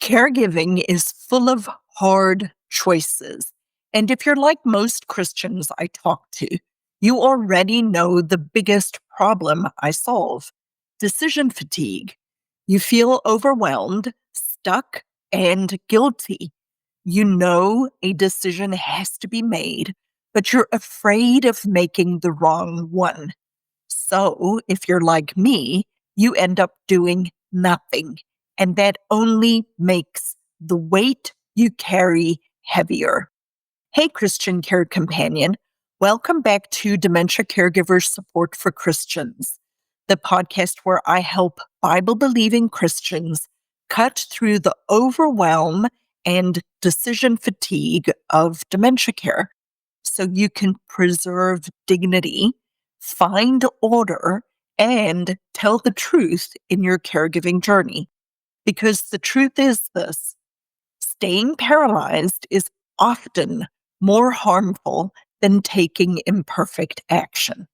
Caregiving is full of hard choices. And if you're like most Christians I talk to, you already know the biggest problem I solve: decision fatigue. You feel overwhelmed, stuck, and guilty. You know a decision has to be made, but you're afraid of making the wrong one. So, if you're like me, you end up doing nothing, and that only makes the weight you carry heavier. Hey, Christian Care Companion. Welcome back to Dementia Caregiver Support for Christians, the podcast where I help Bible-believing Christians cut through the overwhelm and decision fatigue of dementia care so you can preserve dignity, find order, and tell the truth in your caregiving journey. Because the truth is this: staying paralyzed is often more harmful than taking imperfect action.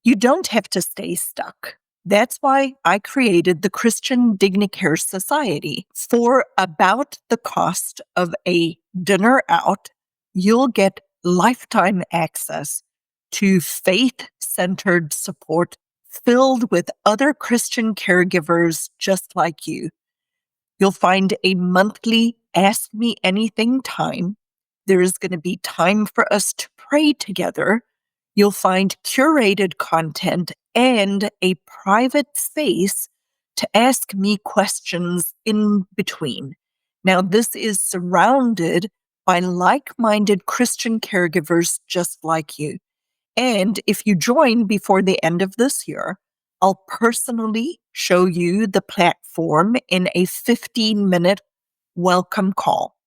You don't have to stay stuck. That's why I created the Christian Dignicare Society. For about the cost of a dinner out, you'll get lifetime access to faith-centered support filled with other Christian caregivers just like you. You'll find a monthly Ask Me Anything time. There is going to be time for us to pray together. You'll find curated content and a private space to ask me questions in between. Now, this is surrounded by like-minded Christian caregivers just like you. And if you join before the end of this year, I'll personally show you the platform in a 15-minute welcome call.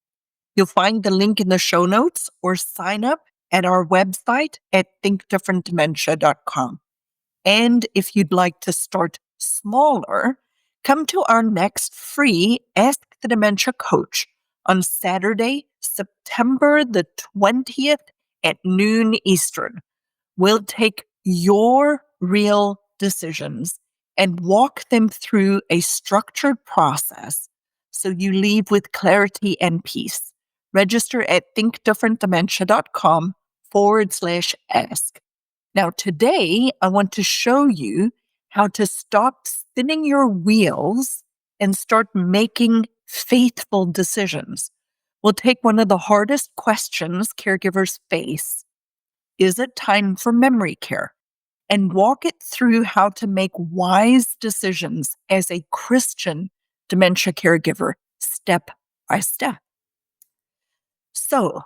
You'll find the link in the show notes or sign up at our website at thinkdifferentdementia.com. And if you'd like to start smaller, come to our next free Ask the Dementia Coach on Saturday, September the 20th at noon Eastern. We'll take your real decisions and walk them through a structured process so you leave with clarity and peace. Register at thinkdifferentdementia.com/ask. Now, today, I want to show you how to stop spinning your wheels and start making faithful decisions. We'll take one of the hardest questions caregivers face: is it time for memory care? And walk it through how to make wise decisions as a Christian dementia caregiver, step by step. So,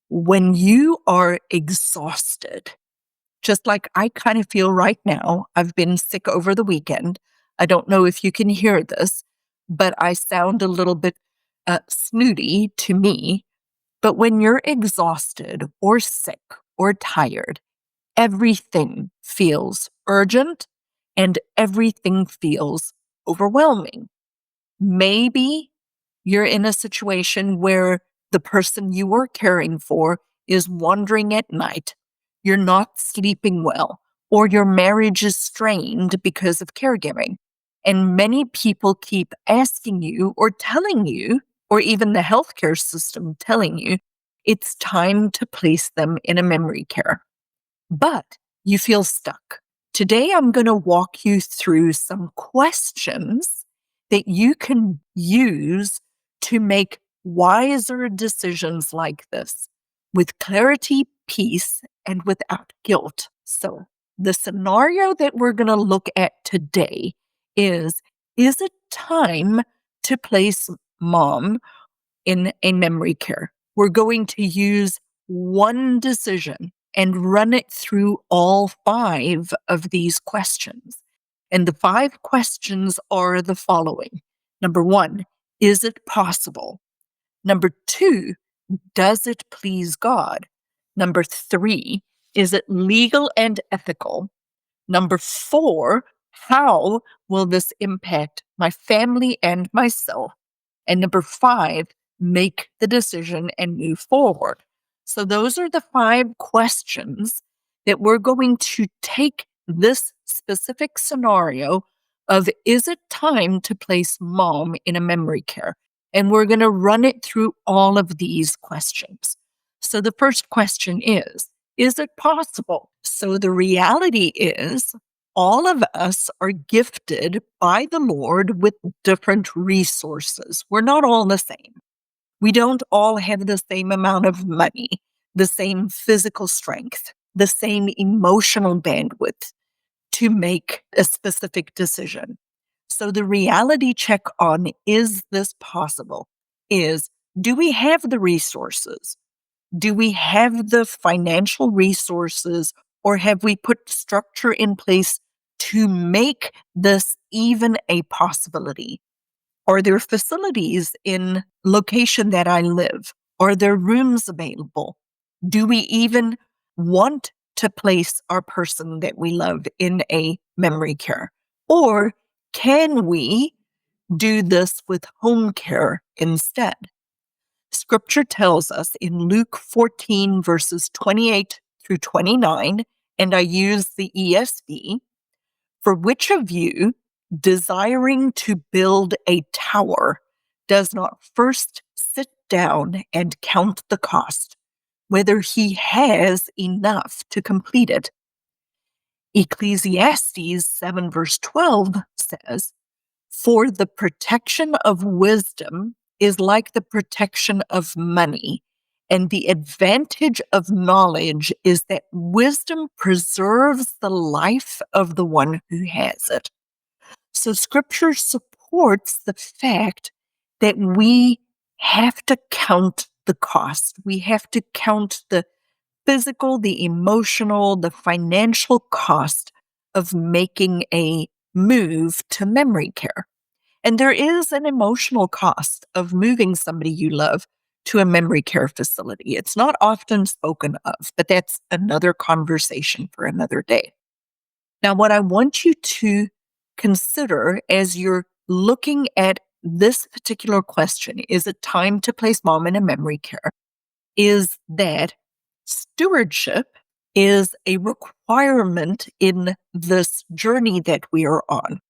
when you are exhausted, just like I kind of feel right now, I've been sick over the weekend. I don't know if you can hear this, but I sound a little bit snooty to me. But when you're exhausted or sick or tired, everything feels urgent and everything feels overwhelming. Maybe you're in a situation where the person you are caring for is wandering at night, you're not sleeping well, or your marriage is strained because of caregiving. And many people keep asking you or telling you, or even the healthcare system telling you, it's time to place them in a memory care. But you feel stuck. Today, I'm going to walk you through some questions that you can use to make wiser decisions like this with clarity, peace, and without guilt. So, the scenario that we're going to look at today is it time to place mom in a memory care? We're going to use one decision and run it through all 5 of these questions. And the 5 questions are the following. Number 1, is it possible? Number 2, does it please God? Number 3, is it legal and ethical? Number 4, how will this impact my family and myself? And number 5, make the decision and move forward. So those are the 5 questions that we're going to take this specific scenario of, is it time to place mom in a memory care? And we're going to run it through all of these questions. So the first question is it possible? So the reality is all of us are gifted by the Lord with different resources. We're not all the same. We don't all have the same amount of money, the same physical strength, the same emotional bandwidth to make a specific decision. So the reality check on is this possible is, do we have the resources? Do we have the financial resources, or have we put structure in place to make this even a possibility? Are there facilities in location that I live? Are there rooms available? Do we even want to place our person that we love in a memory care? Or can we do this with home care instead? Scripture tells us in Luke 14, verses 28 through 29, and I use the ESV, for which of you, desiring to build a tower, does not first sit down and count the cost, whether he has enough to complete it? Ecclesiastes 7, verse 12 says, for the protection of wisdom is like the protection of money, and the advantage of knowledge is that wisdom preserves the life of the one who has it. So scripture supports the fact that we have to count the cost. We have to count the physical, the emotional, the financial cost of making a move to memory care. And there is an emotional cost of moving somebody you love to a memory care facility. It's not often spoken of, but that's another conversation for another day. Now, what I want you to consider as you're looking at this particular question, is it time to place mom in a memory care, is that stewardship is a requirement in this journey that we are on.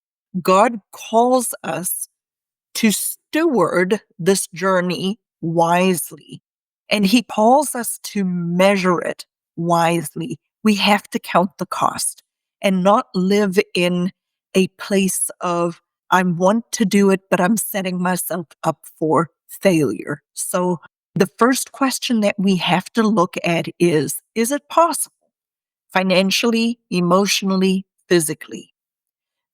God calls us to steward this journey wisely, and he calls us to measure it wisely. We have to count the cost and not live in a place of, I want to do it, but I'm setting myself up for failure. So the first question that we have to look at is it possible? Financially, emotionally, physically.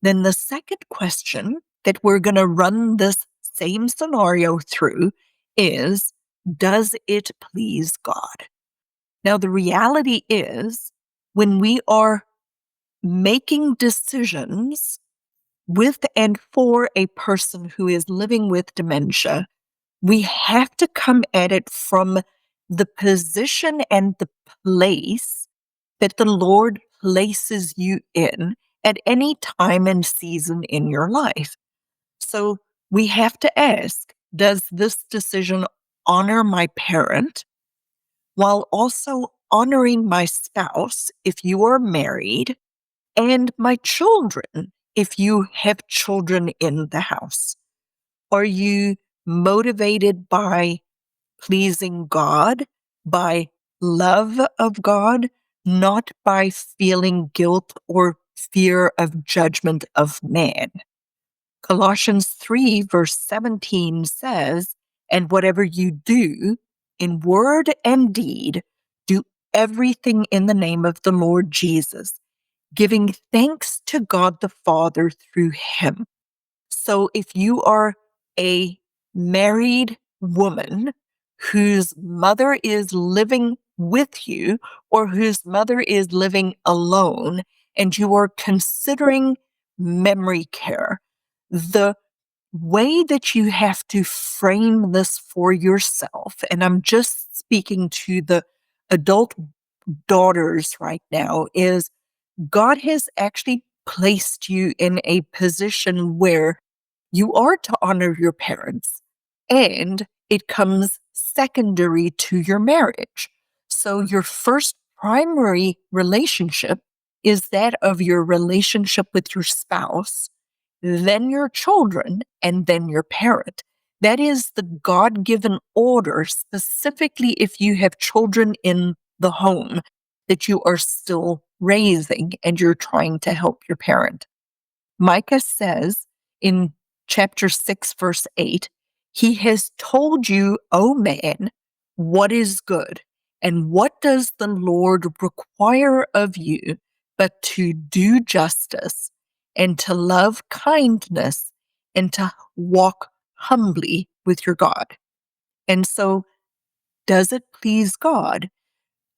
Then the second question that we're going to run this same scenario through is, does it please God? Now, the reality is, when we are making decisions with and for a person who is living with dementia, we have to come at it from the position and the place that the Lord places you in at any time and season in your life. So we have to ask, does this decision honor my parent while also honoring my spouse if you are married, and my children if you have children in the house? Are you motivated by pleasing God, by love of God, not by feeling guilt or fear of judgment of man? Colossians 3, verse 17 says, and whatever you do in word and deed, do everything in the name of the Lord Jesus, giving thanks to God the Father through him. So if you are a married woman whose mother is living with you, or whose mother is living alone, and you are considering memory care, the way that you have to frame this for yourself, and I'm just speaking to the adult daughters right now, is God has actually placed you in a position where you are to honor your parents, and it comes secondary to your marriage. So your first primary relationship is that of your relationship with your spouse, then your children, and then your parent. That is the God-given order, specifically if you have children in the home that you are still raising and you're trying to help your parent. Micah says in chapter 6, verse 8, he has told you, O man, what is good, and what does the Lord require of you but to do justice and to love kindness and to walk humbly with your God. And so, does it please God?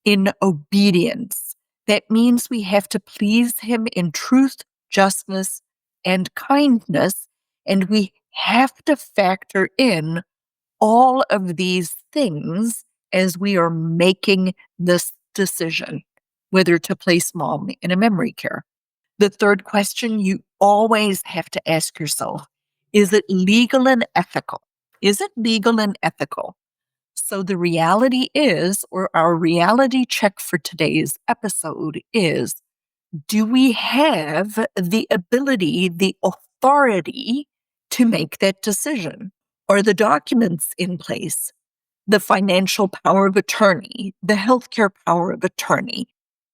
In obedience. That means we have to please Him in truth, justness, and kindness. And we have to factor in all of these things as we are making this decision, whether to place mom in a memory care. The third question you always have to ask yourself, is it legal and ethical? Is it legal and ethical? So the reality is, or our reality check for today's episode is, do we have the ability, the authority to make that decision? Are the documents in place? The financial power of attorney, the healthcare power of attorney?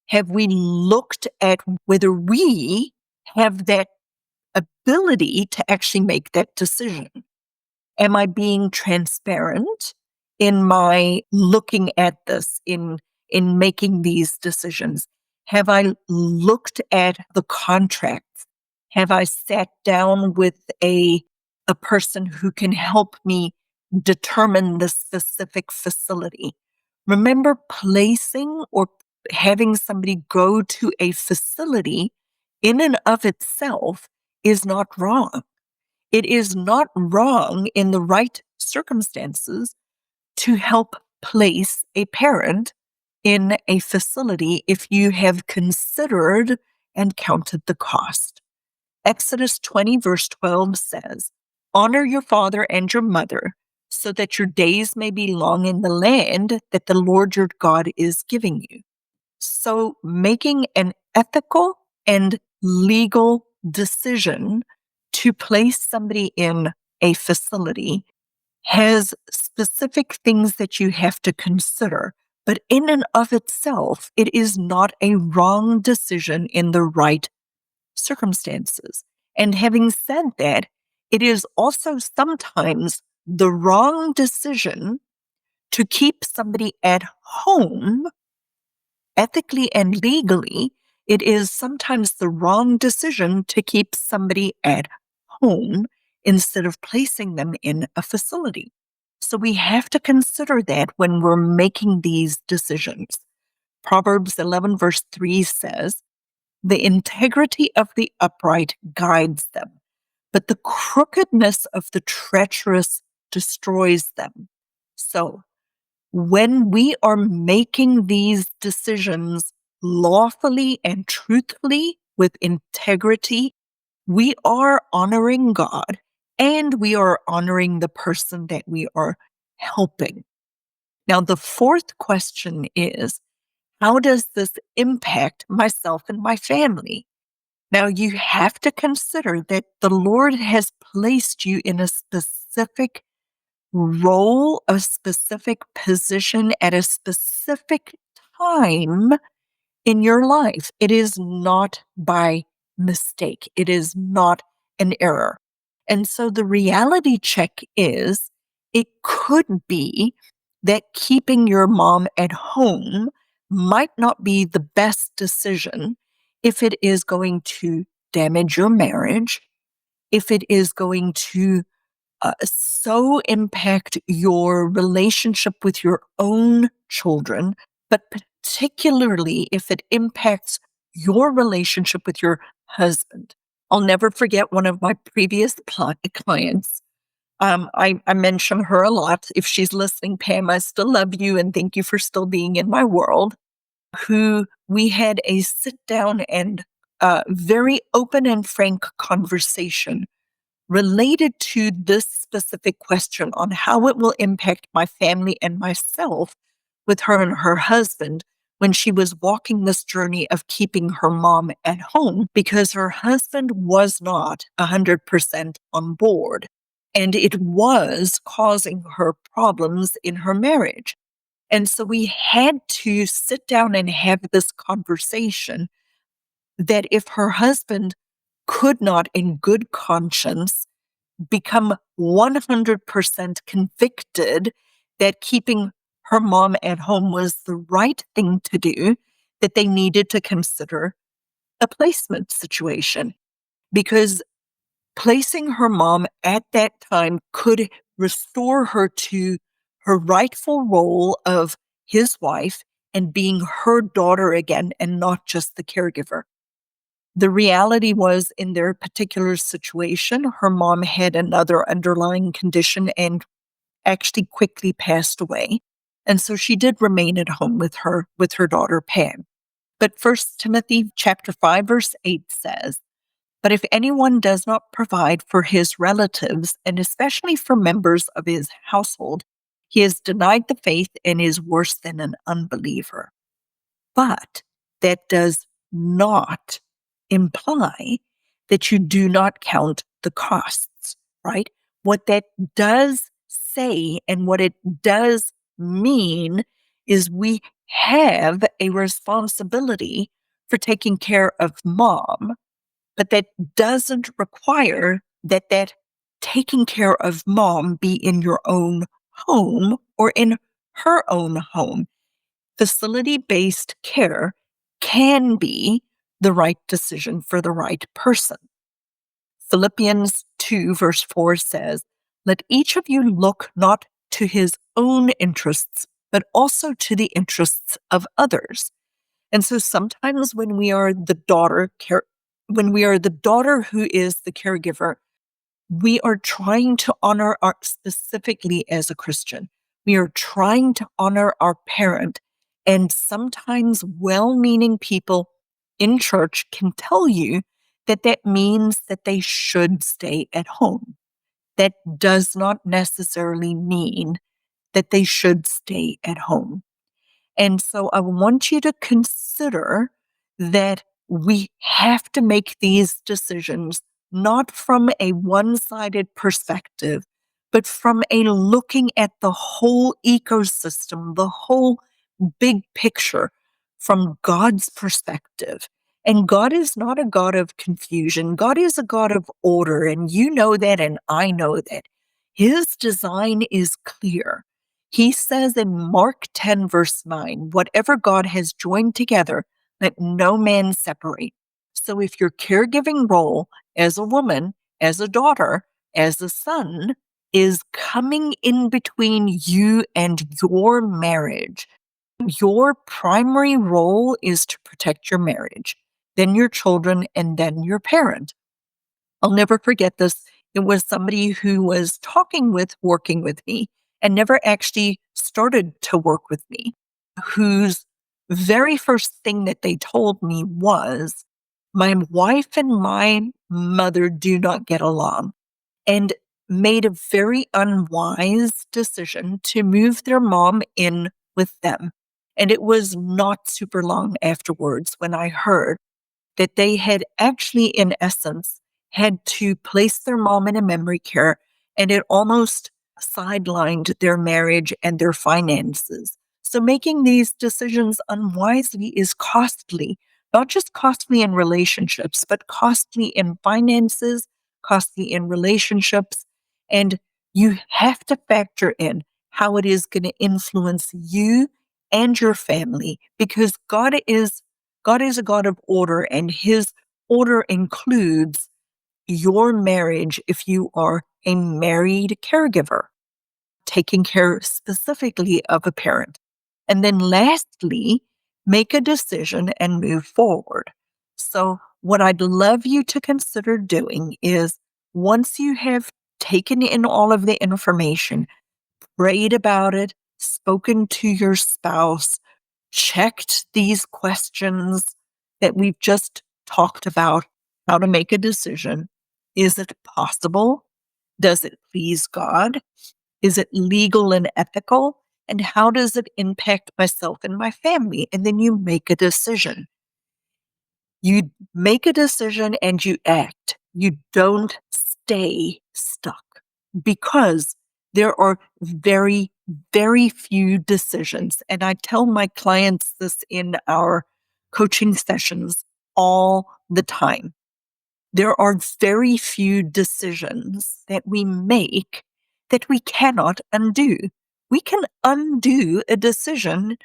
Have we looked at whether we have that ability to actually make that decision? Am I being transparent in my looking at this, in making these decisions? Have I looked at the contracts? Have I sat down with a person who can help me determine the specific facility? Remember, placing or having somebody go to a facility in and of itself is not wrong. It is not wrong in the right circumstances to help place a parent in a facility if you have considered and counted the cost. Exodus 20, verse 12 says, "Honor your father and your mother, so that your days may be long in the land that the Lord your God is giving you." So making an ethical and legal decision to place somebody in a facility has specific things that you have to consider. But in and of itself, it is not a wrong decision in the right circumstances. And having said that, it is also sometimes the wrong decision to keep somebody at home. Ethically and legally, it is sometimes the wrong decision to keep somebody at home instead of placing them in a facility. So we have to consider that when we're making these decisions. Proverbs 11, verse 3 says, "The integrity of the upright guides them, but the crookedness of the treacherous destroys them." So when we are making these decisions lawfully and truthfully with integrity, we are honoring God and we are honoring the person that we are helping. Now, the fourth question is, how does this impact myself and my family? Now, you have to consider that the Lord has placed you in a specific role, a specific position at a specific time in your life. It is not by mistake. It is not an error. And so the reality check is, it could be that keeping your mom at home might not be the best decision if it is going to damage your marriage, if it is going to so impact your relationship with your own children, but particularly if it impacts your relationship with your husband. I'll never forget one of my previous clients. I mention her a lot. If she's listening, Pam, I still love you and thank you for still being in my world. Who we had a sit down and very open and frank conversation related to this specific question on how it will impact my family and myself with her and her husband when she was walking this journey of keeping her mom at home because her husband was not 100% on board. And it was causing her problems in her marriage. And so we had to sit down and have this conversation that if her husband could not, in good conscience, become 100% convicted that keeping her mom at home was the right thing to do, that they needed to consider a placement situation. Because placing her mom at that time could restore her to her rightful role of his wife and being her daughter again and not just the caregiver. The reality was, in their particular situation, her mom had another underlying condition and actually quickly passed away. And so she did remain at home with her daughter Pam. But First Timothy chapter 5 verse 8 says, "But if anyone does not provide for his relatives, and especially for members of his household, he has denied the faith and is worse than an unbeliever." But that does not imply that you do not count the costs, right? What that does say and what it does mean is we have a responsibility for taking care of mom, but that doesn't require that taking care of mom be in your own home or in her own home. Facility-based care can be the right decision for the right person. Philippians 2 verse 4 says, "Let each of you look not to his own interests, but also to the interests of others." And so sometimes when we are the daughter who is the caregiver, we are trying to honor specifically as a Christian, we are trying to honor our parent. And sometimes well meaning people in church can tell you that that means that they should stay at home. That does not necessarily mean that they should stay at home. And so I want you to consider that we have to make these decisions not from a one-sided perspective, but from a looking at the whole ecosystem, the whole big picture from God's perspective. And God is not a God of confusion. God is a God of order. And you know that, and I know that. His design is clear. He says in Mark 10, verse 9, "Whatever God has joined together, let no man separate." So if your caregiving role as a woman, as a daughter, as a son is coming in between you and your marriage, your primary role is to protect your marriage, then your children, and then your parent. I'll never forget this. It was somebody who was working with me, and never actually started to work with me, whose very first thing that they told me was, "My wife and my mother do not get along," and made a very unwise decision to move their mom in with them. And it was not super long afterwards when I heard that they had actually, in essence, had to place their mom in a memory care, and it almost sidelined their marriage and their finances. So making these decisions unwisely is costly, not just costly in relationships, but costly in finances, costly in relationships. And you have to factor in how it is going to influence you and your family, because God is a God of order, and his order includes your marriage if you are a married caregiver, taking care specifically of a parent. And then lastly, make a decision and move forward. So what I'd love you to consider doing is, once you have taken in all of the information, prayed about it, spoken to your spouse, checked these questions that we've just talked about, how to make a decision. Is it possible? Does it please God? Is it legal and ethical? And how does it impact myself and my family? And then you make a decision. You make a decision and you act. You don't stay stuck. because there are very, very few decisions. And I tell my clients this in our coaching sessions all the time. There are very few decisions that we make that we cannot undo. We can undo a decision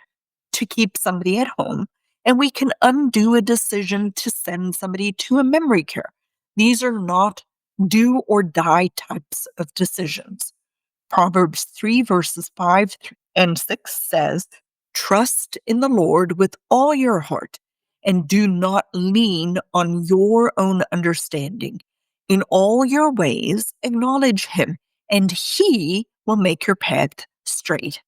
to keep somebody at home, and we can undo a decision to send somebody to a memory care. These are not do or die types of decisions. Proverbs 3 verses 5 and 6 says, "Trust in the Lord with all your heart and do not lean on your own understanding. In all your ways, acknowledge him, and he will make your path straight."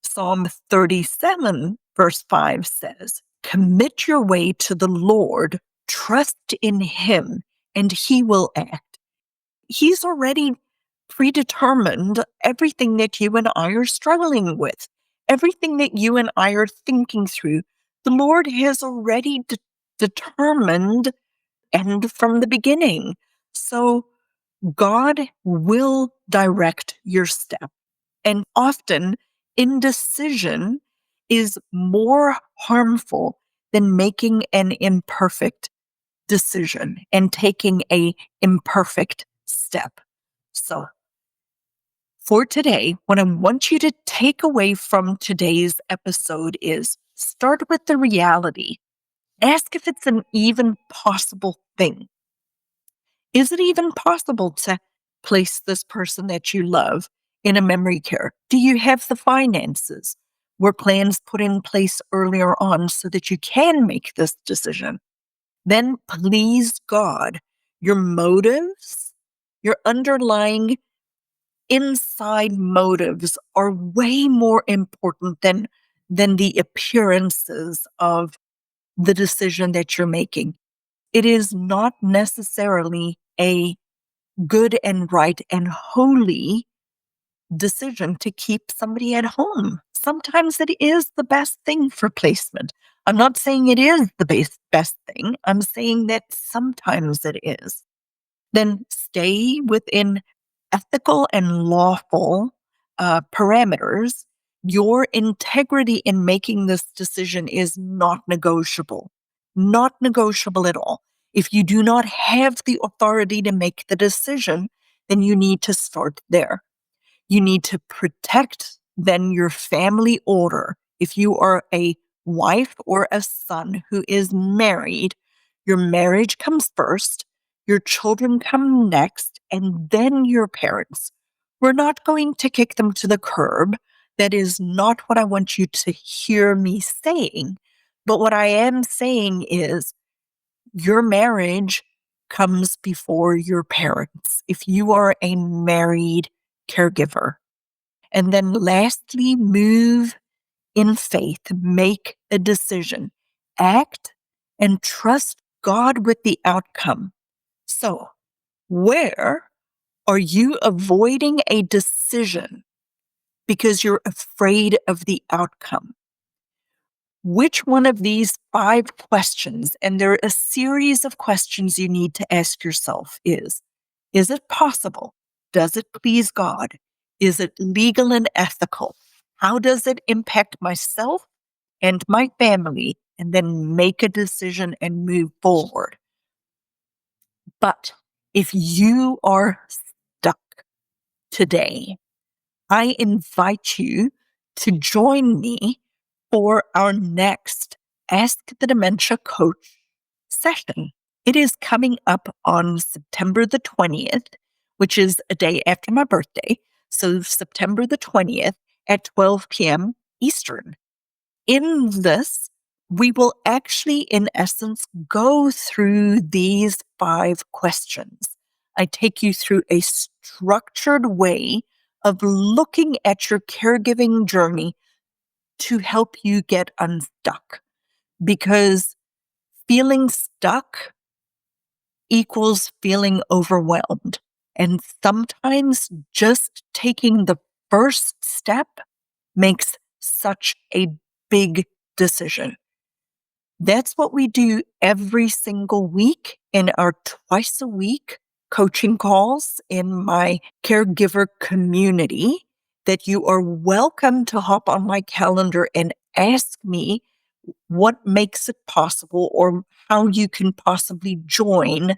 Psalm 37 verse 5 says, "Commit your way to the Lord, trust in him, and he will act." He's already predetermined everything that you and I are struggling with, everything that you and I are thinking through. The Lord has already determined, and from the beginning. So God will direct your step. And often indecision is more harmful than making an imperfect decision and taking a imperfect step. So for today, what I want you to take away from today's episode is start with the reality. Ask if it's an even possible thing. Is it even possible to place this person that you love in a memory care? Do you have the finances? Were plans put in place earlier on so that you can make this decision? Then please God, your motives, your underlying inside motives are way more important than the appearances of the decision that you're making. It is not necessarily a good and right and holy decision to keep somebody at home. Sometimes it is the best thing for placement. I'm not saying it is the best thing. I'm saying that sometimes it is. Then stay within ethical and lawful parameters. Your integrity in making this decision is not negotiable. Not negotiable at all. If you do not have the authority to make the decision, then you need to start there. You need to protect then your family order. If you are a wife or a son who is married, your marriage comes first, your children come next, and then your parents. We're not going to kick them to the curb. That is not what I want you to hear me saying. But what I am saying is your marriage comes before your parents if you are a married caregiver. And then lastly, move in faith, make a decision, act and trust God with the outcome. So, where are you avoiding a decision because you're afraid of the outcome? Which one of these 5 questions, and there are a series of questions you need to ask yourself, is it possible? Does it please God? Is it legal and ethical? How does it impact myself and my family? And then make a decision and move forward. But if you are stuck today, I invite you to join me for our next Ask the Dementia Coach session. It is coming up on September the 20th, which is a day after my birthday. So September the 20th at 12 p.m. Eastern. In this, we will actually, in essence, go through these 5 questions. I take you through a structured way of looking at your caregiving journey to help you get unstuck. Because feeling stuck equals feeling overwhelmed. And sometimes just taking the first step makes such a big decision. That's what we do every single week in our twice a week coaching calls in my caregiver community that you are welcome to hop on my calendar and ask me what makes it possible or how you can possibly join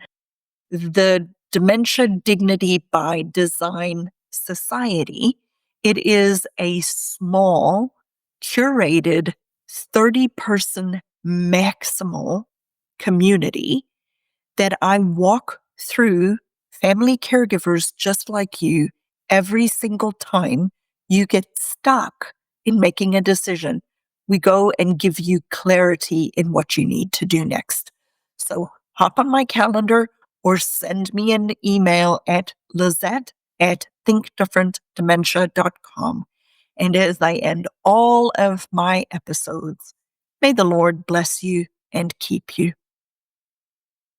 the Dementia Dignity by Design Society. It is a small, curated, 30-person maximal community that I walk through family caregivers just like you every single time you get stuck in making a decision. We go and give you clarity in what you need to do next. So hop on my calendar or send me an email at lizette@thinkdifferentdementia.com. And as I end all of my episodes, may the Lord bless you and keep you.